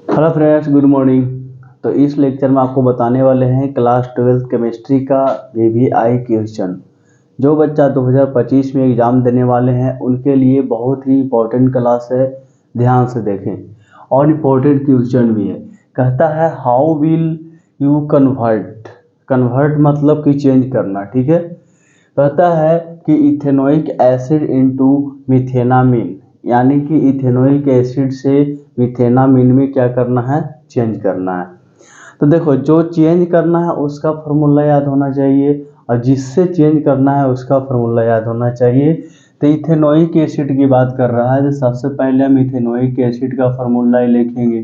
Hello friends, good morning. तो इस lecture में आपको बताने वाले हैं क्लास 12th केमिस्ट्री का VVI क्वेश्चन। जो बच्चा 2025 में एग्ज़ाम देने वाले हैं उनके लिए बहुत ही इम्पोर्टेंट क्लास है, ध्यान से देखें। और इम्पोर्टेंट क्वेश्चन भी है। कहता है हाउ विल यू कन्वर्ट मतलब कि चेंज करना, ठीक है। कहता है कि इथेनोइक एसिड इनटू मिथेनामीन, यानी कि इथेनोइक एसिड से मिथेनामीन में क्या करना है, चेंज करना है। तो देखो, जो चेंज करना है उसका फॉर्मूला याद होना चाहिए और जिससे चेंज करना है उसका फॉर्मूला याद होना चाहिए। तो इथेनोइक एसिड की बात कर रहा है तो सबसे पहले हम इथेनोइक एसिड का फॉर्मूला ही लिखेंगे,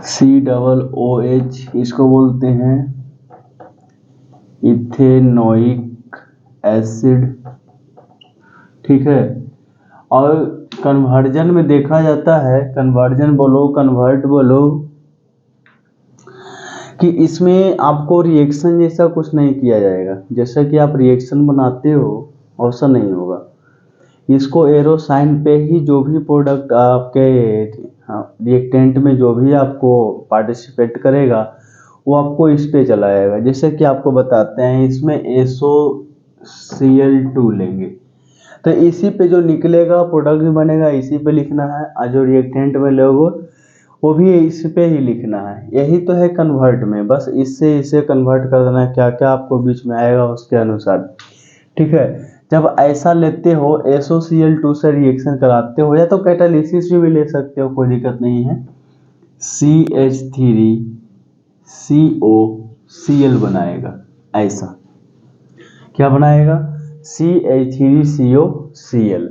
COOH। इसको बोलते हैं इथेनोइक एसिड, ठीक है। और कन्वर्जन में देखा जाता है, कन्वर्ट बोलो कि इसमें आपको रिएक्शन जैसा कुछ नहीं किया जाएगा। जैसा कि आप रिएक्शन बनाते हो वैसा नहीं होगा। इसको एरो साइन पे ही जो भी प्रोडक्ट आपके रिएक्टेंट में जो भी आपको पार्टिसिपेट करेगा वो आपको इस पे चलाएगा। जैसे कि आपको बताते हैं, इसमें SOCl2 लेंगे तो इसी पे जो निकलेगा प्रोडक्ट बनेगा इसी पे लिखना है, और जो रिएक्टेंट में लोगे वो भी इस पे ही लिखना है। यही तो है कन्वर्ट में, बस इससे इसे कन्वर्ट कर देना है, क्या क्या आपको बीच में आएगा उसके अनुसार, ठीक है। जब ऐसा लेते हो SOCl2 से रिएक्शन कराते हो या तो कैटालिसिस भी ले सकते हो, कोई दिक्कत नहीं है। CH3COCl बनाएगा। ऐसा क्या बनाएगा, CH3COCl।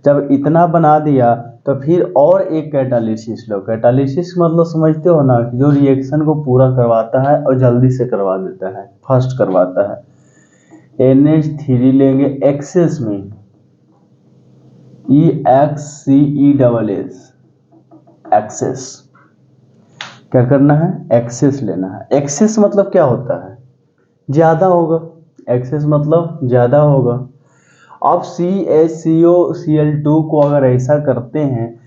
जब इतना बना दिया तो फिर और एक कैटालिसिस लो। कैटालिसिस मतलब समझते हो ना, जो रिएक्शन को पूरा करवाता है और जल्दी से करवा देता है, फास्ट करवाता है। NH3 लेंगे एक्सेस में, EXCESS, एक्सेस। क्या करना है, एक्सेस लेना है। एक्सेस मतलब क्या होता है, ज्यादा होगा। एक्सेस मतलब ज्यादा होगा। अब CHCOCl2 को अगर ऐसा करते हैं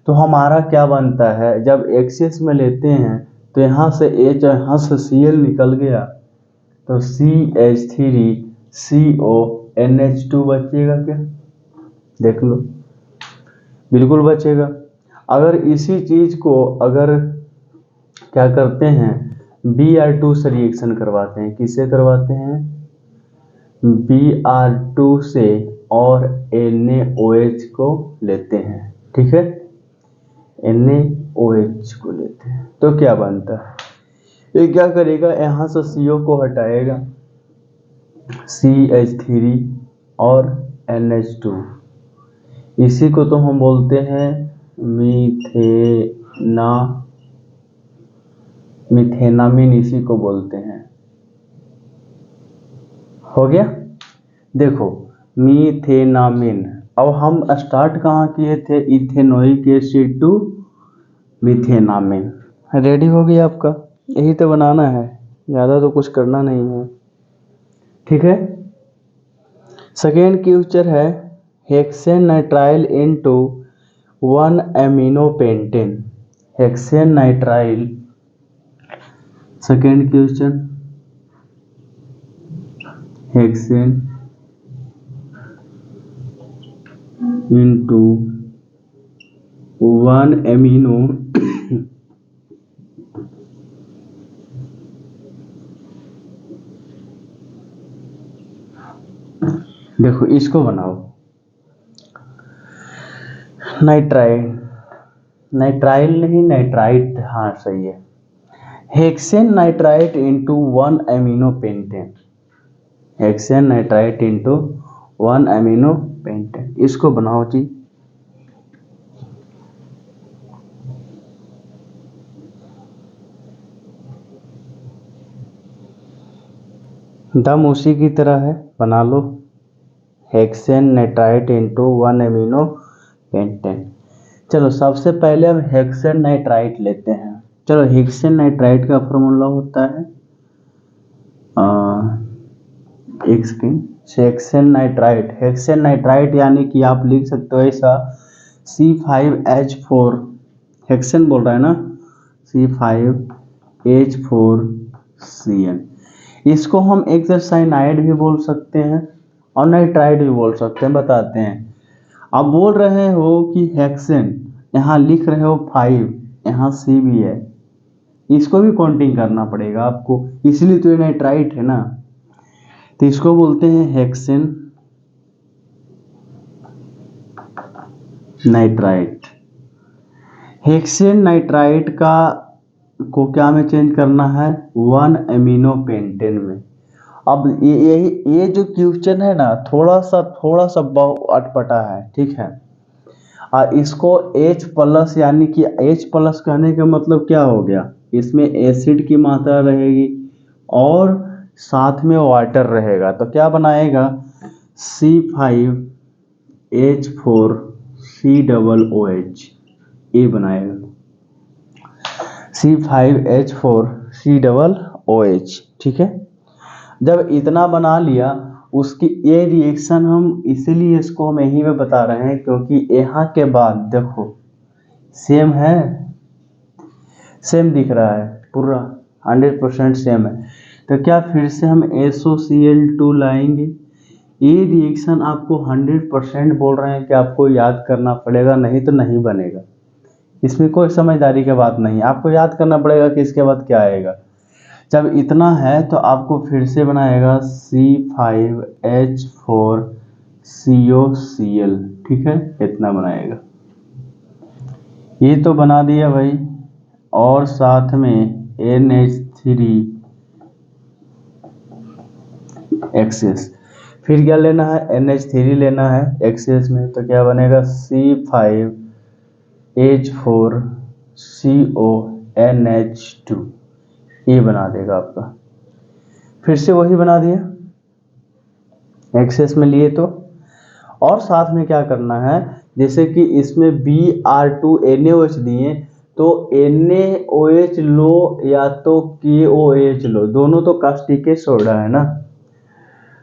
तो हमारा क्या बनता है, जब एक्सेस में लेते हैं तो यहाँ से H यहाँ से Cl निकल गया तो CH3CONH2 बचेगा क्या, देख लो, बिल्कुल बचेगा। अगर इसी चीज को अगर क्या करते हैं, Br2 से रिएक्शन करवाते हैं, किससे करवाते हैं, Br2 से, और NaOH को लेते हैं, ठीक है। NaOH को लेते हैं तो क्या बनता है, ये क्या करेगा, यहाँ से CO को हटाएगा, CH3 और NH2। इसी को तो हम बोलते हैं मिथेनामीन, इसी को बोलते हैं। हो गया, देखो मिथेनामीन। अब हम स्टार्ट कहाँ किए थे, इथेनोइक एसिड टू मिथेनामीन। रेडी हो गया आपका, यही तो बनाना है, ज़्यादा तो कुछ करना नहीं है, ठीक है। सेकेंड क्वेश्चन है hexane nitrile into 1 amino pentane. Hexane nitrile, second question, hexane into 1 amino देखो इसको बनाओ, नाइट्राइल नहीं, नाइट्राइट, हाँ सही है। Hexane nitrite into 1 amino pentane, hexane nitrite into 1 amino pentane, इसको बनाओ जी। दम उसी की तरह है, बना लो। Hexane nitrite into 1 amino pentane. चलो सबसे पहले हम हेक्सेन नाइट्राइट लेते हैं। चलो, हेक्सेन नाइट्राइट का फॉर्मूला होता है, एक second, hexane nitrite, hexane nitrite यानी कि आप लिख सकते हो ऐसा C5H4, हेक्सेन बोल रहा है ना, C5H4Cn। इसको हम एक्सरसाइनाइड भी बोल सकते हैं और नाइट्राइट भी बोल सकते हैं, बताते हैं। आप बोल रहे हो कि हेक्सेन, यहाँ लिख रहे हो 5, यहाँ C भी है, इसको भी काउंटिंग करना पड़ेगा आपको, इसलिए तो ये नाइट्राइट है ना। तो इसको बोलते हैं हेक्सेन नाइट्राइट। हेक्सेन नाइट्राइट का को क्या में चेंज करना है, 1 अमीनो पेंटेन में। अब ये जो क्वेश्चन है ना, थोड़ा सा बहुत अटपटा है, ठीक है। और इसको H प्लस, यानी कि H प्लस कहने का मतलब क्या हो गया, इसमें एसिड की मात्रा रहेगी और साथ में वाटर रहेगा, तो क्या बनाएगा, C5H4COOH, ये बनाएगा C5H4COOH, ठीक है। जब इतना बना लिया, उसकी ये रिएक्शन हम इसीलिए इसको हम यहीं में बता रहे हैं क्योंकि यहाँ के बाद देखो सेम है, सेम दिख रहा है, पूरा 100% सेम है। तो क्या फिर से हम SOCl2 लाएंगे। ये रिएक्शन आपको 100% बोल रहे हैं कि आपको याद करना पड़ेगा, नहीं तो नहीं बनेगा। इसमें कोई समझदारी की बात नहीं, आपको याद करना पड़ेगा कि इसके बाद क्या आएगा। जब इतना है तो आपको फिर से बनाएगा C5H4COCl, ठीक है, इतना बनाएगा। ये तो बना दिया भाई, और साथ में NH3 एक्सेस। फिर क्या लेना है, NH3 लेना है एक्सेस में, तो क्या बनेगा C5H4CONH2, ये बना देगा आपका। फिर से वही बना दिया, एक्सेस में लिए तो। और साथ में क्या करना है, जैसे कि इसमें Br2NaOH दिए, तो NaOH लो या तो KOH लो, दोनों तो कास्टिक सोडा है ना।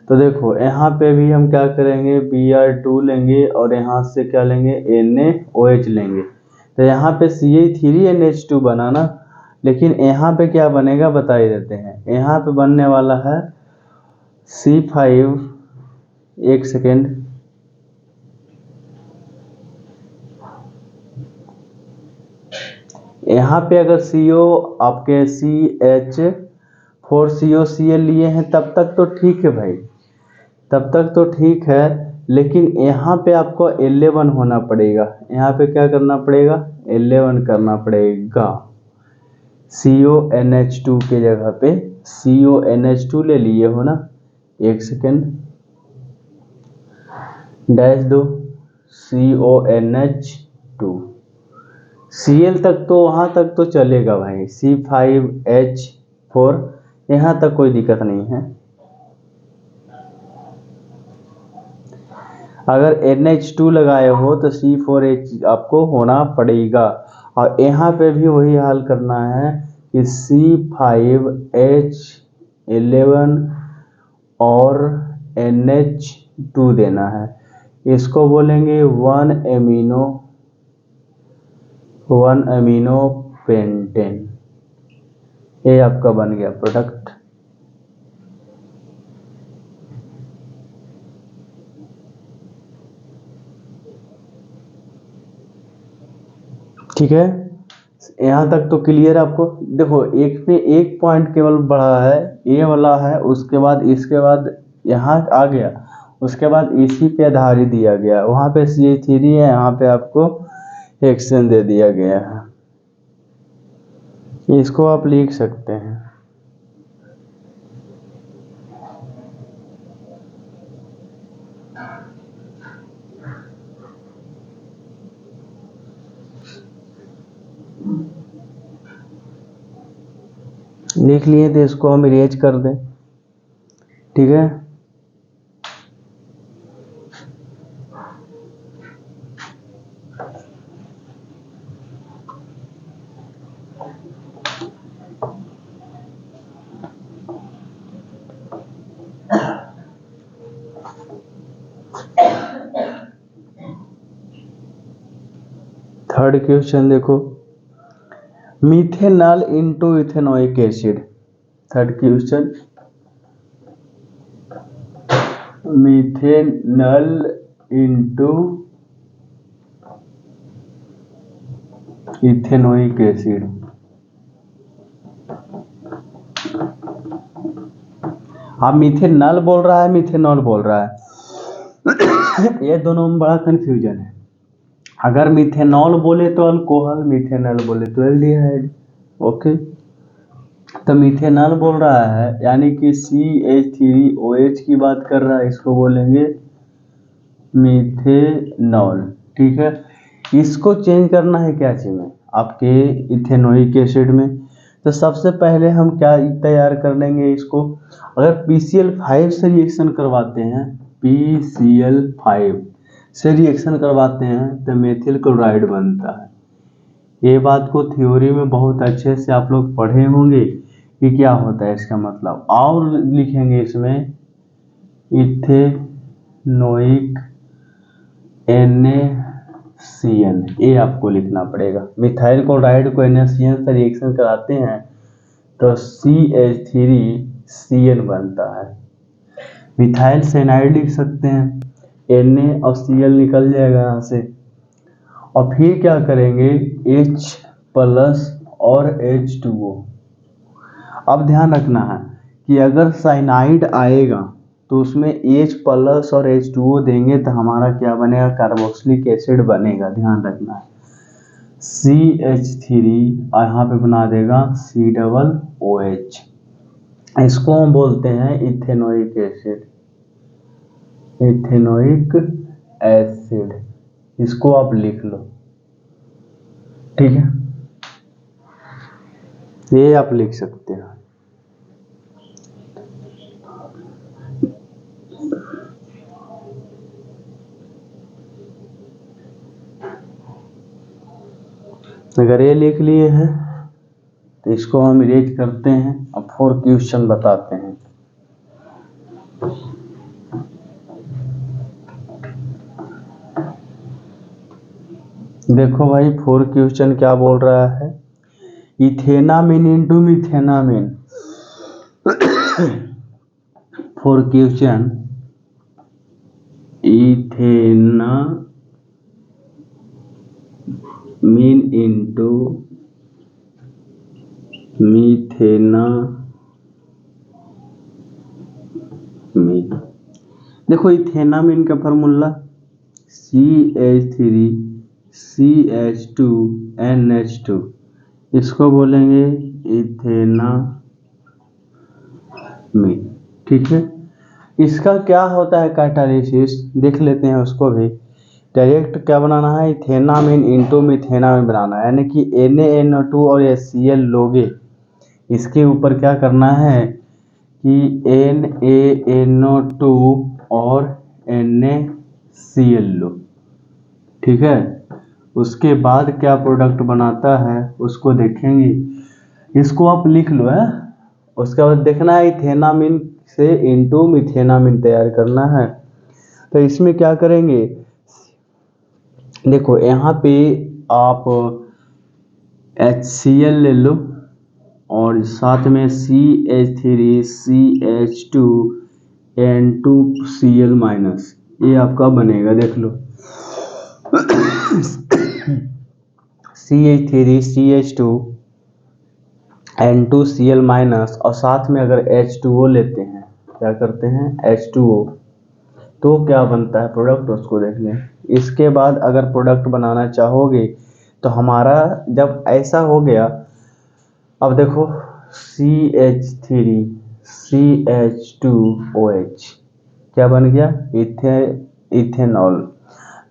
तो देखो यहाँ पे भी हम क्या करेंगे, Br2 लेंगे और यहाँ से क्या लेंगे, NaOH लेंगे। तो यहाँ पे CH3NH2 बना ना, लेकिन यहाँ पे क्या बनेगा बता ही देते हैं। यहाँ पे बनने वाला है C5, एक सेकेंड, यहाँ पे अगर CO आपके CH4COCl लिए हैं तब तक तो ठीक है भाई, तब तक तो ठीक है। लेकिन यहाँ पे आपको 11 होना पड़ेगा, यहाँ पे क्या करना पड़ेगा, 11 करना पड़ेगा। CONH2 के जगह पे CONH2 ले लिए हो ना, एक सेकेंड, डैश दो, CONH2, Cl तक तो वहाँ तक तो चलेगा भाई, C5H4 यहाँ तक कोई दिक्कत नहीं है। अगर NH2 लगाए हो तो C4H आपको होना पड़ेगा। और यहाँ पे भी वही हाल करना है कि C5H11 और NH2 देना है, इसको बोलेंगे 1 अमीनो पेंटेन। ये आपका बन गया प्रोडक्ट। ठीक है, यहाँ तक तो क्लियर आपको। देखो एक पे एक पॉइंट केवल बढ़ा है, ये वाला है, उसके बाद इसके बाद यहाँ आ गया, उसके बाद इसी पे आधारित दिया गया, वहाँ पे CH3 है, यहाँ पे आपको हेक्सेन दे दिया गया है। इसको आप लिख सकते हैं। लिख लिए तो इसको हम इरेज कर दें, ठीक है। थर्ड क्वेश्चन देखो, methanol into ethanoic acid. Third question, methanol into ethanoic acid. अब मिथेनॉल बोल रहा है, मिथेनॉल बोल रहा है ये दोनों में बड़ा कंफ्यूजन है। अगर मिथेनॉल बोले तो अल्कोहल, मिथेनॉल बोले तो एल्डिहाइड। ओके, तो मिथेनॉल बोल रहा है यानी कि CH3OH की बात कर रहा है, इसको बोलेंगे मिथेनॉल। ठीक है, इसको चेंज करना है क्या चीज में, आपके इथेनोइक एसिड में। तो सबसे पहले हम क्या तैयार कर लेंगे इसको, अगर PCl5 से रिएक्शन करवाते हैं, PCl5 से रिएक्शन करवाते हैं तो मेथिल क्लोराइड बनता है। ये बात को थ्योरी में बहुत अच्छे से आप लोग पढ़े होंगे कि क्या होता है इसका मतलब, और लिखेंगे इसमें इथेनोइक NaCN, ये आपको लिखना पड़ेगा। मिथाइल क्लोराइड को NaCN से रिएक्शन कराते हैं तो CH3CN बनता है। मिथाइल साइनाइड लिख सकते हैं, Na और Cl निकल जाएगा यहाँ से, और फिर क्या करेंगे H प्लस और H2O। अब ध्यान रखना है कि अगर साइनाइड आएगा तो उसमें H प्लस और H2O देंगे तो हमारा क्या बनेगा, कार्बोक्सिलिक एसिड बनेगा। ध्यान रखना है, CH3 और यहाँ पे बना देगा COOH। इसको हम बोलते हैं इथेनोइक एसिड, इथेनोइक एसिड। इसको आप लिख लो, ठीक है, ये आप लिख सकते हैं। अगर ये लिख लिए हैं तो इसको हम इरेज करते हैं। अब 4 क्वेश्चन बताते हैं। देखो भाई 4 क्वेश्चन क्या बोल रहा है, ethanamine into methanamine. 4 question, ethanamine into methanamine. देखो इथेनामिन का फार्मूला CH3CH2NH2, इसको बोलेंगे इथेनामिन। ठीक है, इसका क्या होता है कैटालिसिस, देख लेते हैं उसको भी। डायरेक्ट क्या बनाना है, इथेनामिन इंटू मिथेनामिन बनाना है, यानी कि NaNO2 और HCl लोगे, इसके ऊपर क्या करना है कि NaNO2 और NaCl लो। ठीक है, उसके बाद क्या प्रोडक्ट बनाता है उसको देखेंगे, इसको आप लिख लो है। उसके बाद देखना है इथेनामिन से इंटू मिथेनामिन तैयार करना है। तो इसमें क्या करेंगे, देखो यहाँ पे आप HCl ले लो और साथ में CH3CH2N2Cl-, ये आपका बनेगा, देख लो CH3CH2N2Cl- और साथ में अगर H2O लेते हैं, क्या करते हैं H2O, तो क्या बनता है प्रोडक्ट, उसको देख लें। इसके बाद अगर प्रोडक्ट बनाना चाहोगे तो हमारा जब ऐसा हो गया, अब देखो CH3CH2OH क्या बन गया, इथेनॉल।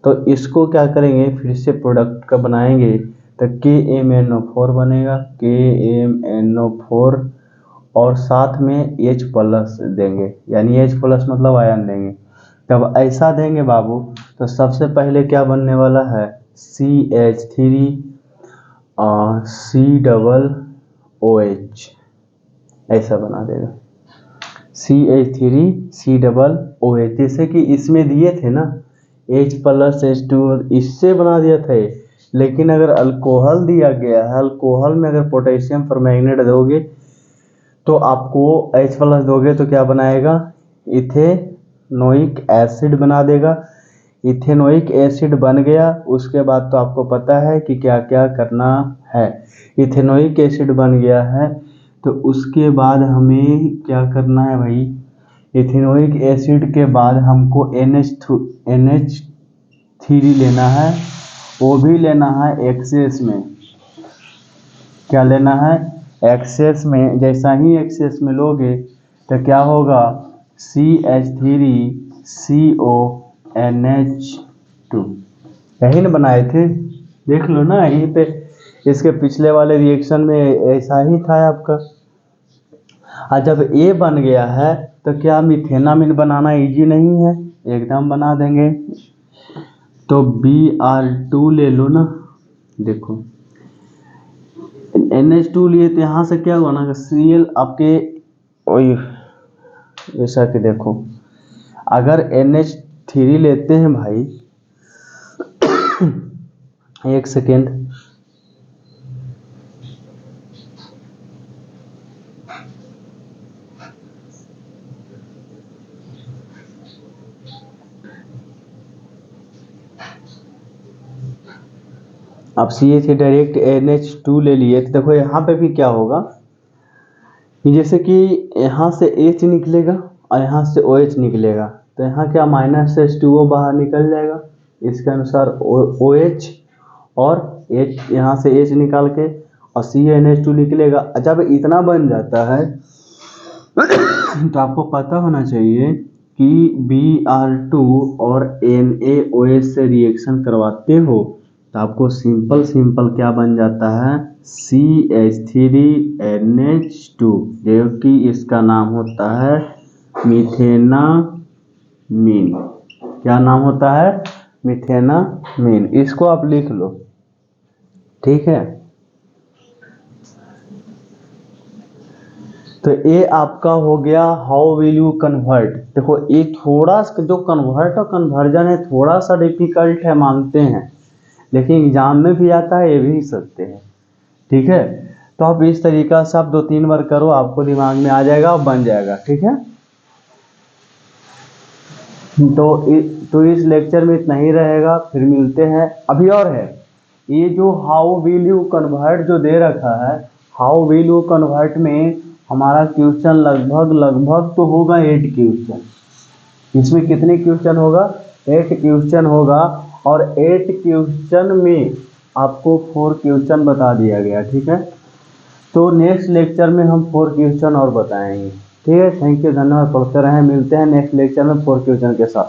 तो इसको क्या करेंगे, फिर से प्रोडक्ट का बनाएंगे तो KMnO4 बनेगा, KMnO4, और साथ में H प्लस देंगे, यानी H प्लस मतलब आयन देंगे। जब ऐसा देंगे बाबू तो सबसे पहले क्या बनने वाला है, CH3COOH, ऐसा बना देगा CH3COOH, जैसे कि इसमें दिए थे ना H+H2, इससे बना दिया था ये। लेकिन अगर अल्कोहल दिया गया है, अल्कोहल में अगर पोटेशियम परमैंगनेट दोगे तो आपको H+ दोगे तो क्या बनाएगा, इथेनोइक एसिड बना देगा। इथेनोइक एसिड बन गया, उसके बाद तो आपको पता है कि क्या क्या करना है। इथेनोइक एसिड बन गया है तो उसके बाद हमें क्या करना है भाई, इथेनोइक एसिड के बाद हमको NH3 लेना है, वो भी लेना है एक्सेस में। क्या लेना है, एक्सेस में। जैसा ही एक्सेस में लोगे तो क्या होगा, CH3CONH2, यही ना बनाए थे, देख लो ना यहीं पे, इसके पिछले वाले रिएक्शन में ऐसा ही था आपका। और जब ये बन गया है तो क्या मिथेनामिन बनाना इजी नहीं है, एकदम बना देंगे। तो Br2 ले लो ना, देखो NH2 लिए तो यहाँ से क्या हुआ ना, Cl आपके वही, जैसा कि देखो अगर NH3 लेते हैं भाई, एक सेकेंड, आप CH से डायरेक्ट NH2 ले लिए तो देखो यहाँ पे भी क्या होगा, जैसे कि यहाँ से H निकलेगा और यहाँ से OH निकलेगा, तो यहाँ क्या -H2O बाहर निकल जाएगा, इसके अनुसार OH और H, यहाँ से H निकाल के और CnH2 निकलेगा। जब इतना बन जाता है तो आपको पता होना चाहिए कि Br2 और NaOH से रिएक्शन करवाते हो तो आपको सिंपल क्या बन जाता है, CH3NH2, जो कि इसका नाम होता है मिथेनामीन। क्या नाम होता है, मिथेनामीन। इसको आप लिख लो, ठीक है। तो ये आपका हो गया हाउ विल यू कन्वर्ट। देखो ये थोड़ा सा जो कन्वर्ट और कन्वर्जन है थोड़ा सा डिफिकल्ट है, मानते हैं, लेकिन एग्जाम में भी आता है, ये भी सकते हैं, ठीक है। तो आप इस तरीका से आप 2-3 बार करो, आपको दिमाग में आ जाएगा और बन जाएगा, ठीक है। तो इस लेक्चर में इतना ही रहेगा, फिर मिलते हैं। अभी और है, ये जो हाउ विल यू कन्वर्ट जो दे रखा है, हाउ विल यू कन्वर्ट में हमारा क्वेश्चन लगभग तो होगा 8 क्वेश्चन। इसमें कितने क्वेश्चन होगा, 8 क्वेश्चन होगा, और 8 क्वेश्चन में आपको 4 क्वेश्चन बता दिया गया, ठीक है। तो नेक्स्ट लेक्चर में हम 4 क्वेश्चन और बताएंगे, ठीक है। थैंक यू, धन्यवाद, पढ़ते रहें, मिलते हैं नेक्स्ट लेक्चर में 4 क्वेश्चन के साथ।